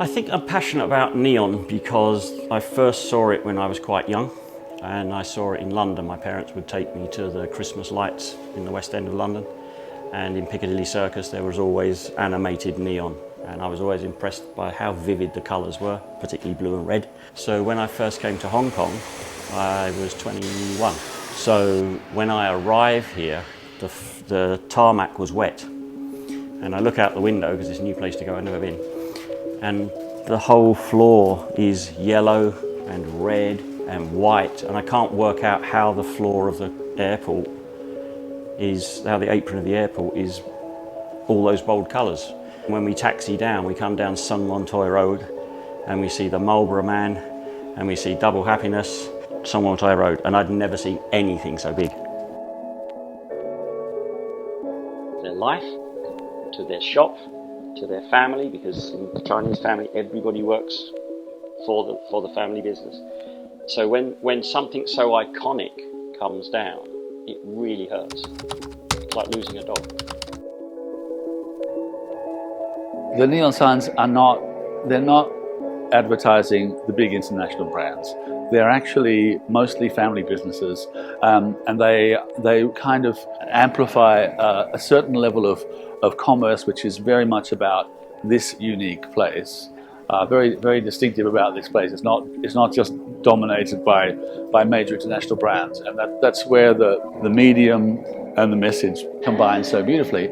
I think I'm passionate about neon because I first saw it when I was quite young, and I saw it in London. My parents would take me to the Christmas lights in the West End of London, and in Piccadilly Circus there was always animated neon, and I was always impressed by how vivid the colours were, particularly blue and red. So when I first came to Hong Kong, I was 21. So when I arrived here, the tarmac was wet, and I look out the window because it's a new place to go, I've never been, and the whole floor is yellow and red and white, and I can't work out how the floor of the airport is, how the apron of the airport is all those bold colours. When we taxi down, we come down Sun Lon Toi Road and we see the Marlborough Man and we see Double Happiness, Sun Lon Toi Road, and I'd never seen anything so big. Their life, to their shop, to their family, because in the Chinese family everybody works for the family business. So when something so iconic comes down, it really hurts. It's like losing a dog. The neon signs they're not advertising the big international brands. They're actually mostly family businesses, and they kind of amplify a certain level of commerce, which is very much about this unique place. Very, very distinctive about this place. It's not just dominated by major international brands, and that's where the medium and the message combine so beautifully.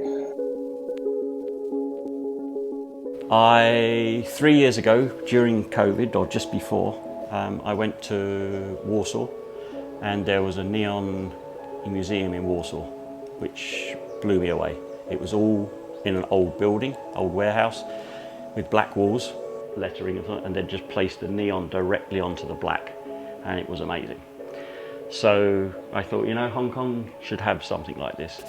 3 years ago, during COVID or just before, I went to Warsaw, and there was a neon museum in Warsaw, which blew me away. It was all in an old building, old warehouse, with black walls, lettering, and then just placed the neon directly onto the black, and it was amazing. So I thought, you know, Hong Kong should have something like this.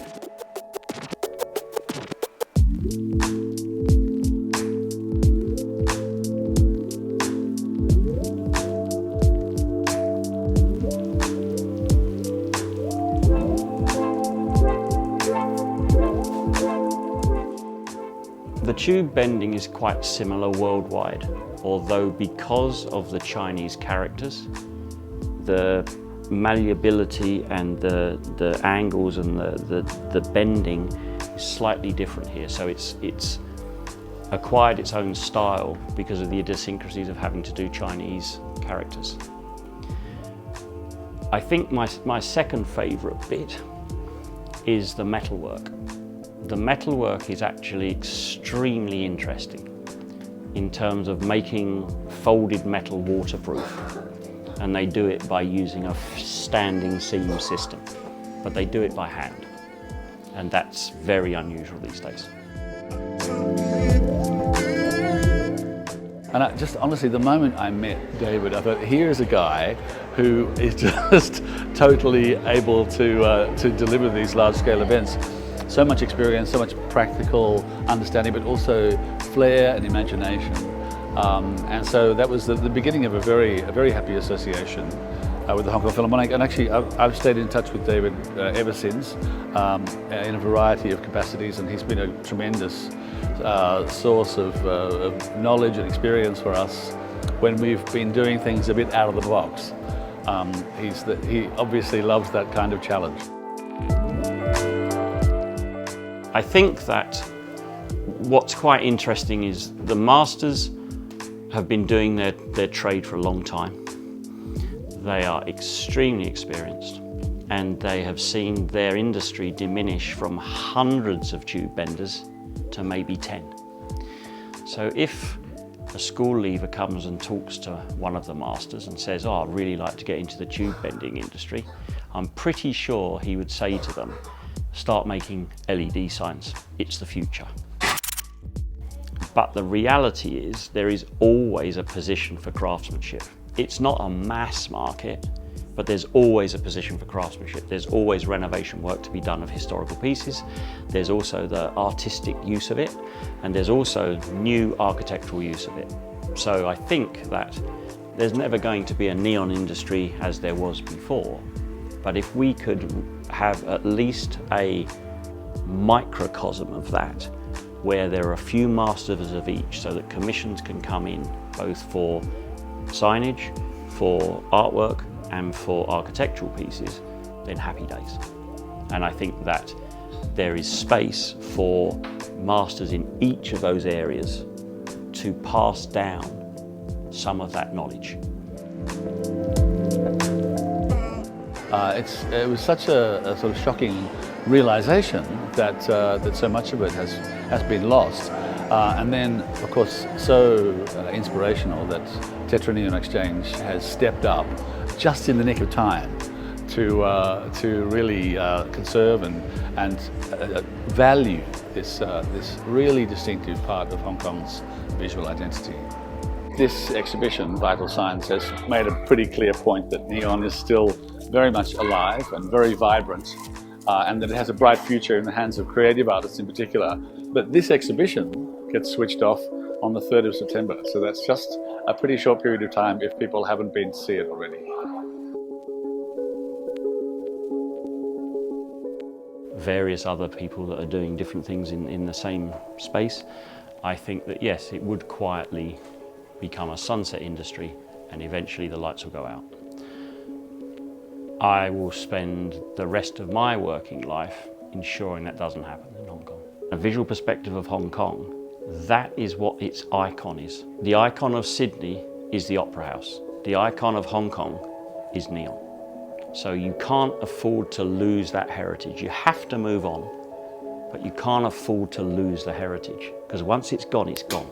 The tube bending is quite similar worldwide, although because of the Chinese characters, the malleability and the angles and the bending is slightly different here. So it's acquired its own style because of the idiosyncrasies of having to do Chinese characters. I think my second favourite bit is the metalwork. The metalwork is actually extremely interesting in terms of making folded metal waterproof, and they do it by using a standing seam system, but they do it by hand, and that's very unusual these days. And honestly, the moment I met David, I thought, here's a guy who is just totally able to deliver these large-scale events. So much experience, so much practical understanding, but also flair and imagination. And so that was the beginning of a very happy association with the Hong Kong Philharmonic. And actually, I've stayed in touch with David ever since in a variety of capacities, and he's been a tremendous source of knowledge and experience for us when we've been doing things a bit out of the box. He obviously loves that kind of challenge. I think that what's quite interesting is the masters have been doing their trade for a long time. They are extremely experienced, and they have seen their industry diminish from hundreds of tube benders to maybe 10. So if a school leaver comes and talks to one of the masters and says, "Oh, I'd really like to get into the tube bending industry," I'm pretty sure he would say to them, "Start making LED signs, it's the future." But the reality is there is always a position for craftsmanship. It's not a mass market, but there's always a position for craftsmanship. There's always renovation work to be done of historical pieces. There's also the artistic use of it, and there's also new architectural use of it. So I think that there's never going to be a neon industry as there was before, but if we could have at least a microcosm of that, where there are a few masters of each so that commissions can come in both for signage, for artwork and for architectural pieces, then happy days. And I think that there is space for masters in each of those areas to pass down some of that knowledge. It was such a sort of shocking realization that so much of it has been lost, and then of course so inspirational that Tetra Neon Exchange has stepped up just in the nick of time to really conserve and value this really distinctive part of Hong Kong's visual identity. This exhibition, Vital Signs, has made a pretty clear point that neon is still very much alive and very vibrant, and that it has a bright future in the hands of creative artists in particular. But this exhibition gets switched off on the 3rd of September, so that's just a pretty short period of time if people haven't been to see it already. Various other people that are doing different things in the same space, I think that yes, it would quietly become a sunset industry and eventually the lights will go out. I will spend the rest of my working life ensuring that doesn't happen in Hong Kong. A visual perspective of Hong Kong, that is what its icon is. The icon of Sydney is the Opera House. The icon of Hong Kong is neon. So you can't afford to lose that heritage. You have to move on, but you can't afford to lose the heritage, because once it's gone, it's gone.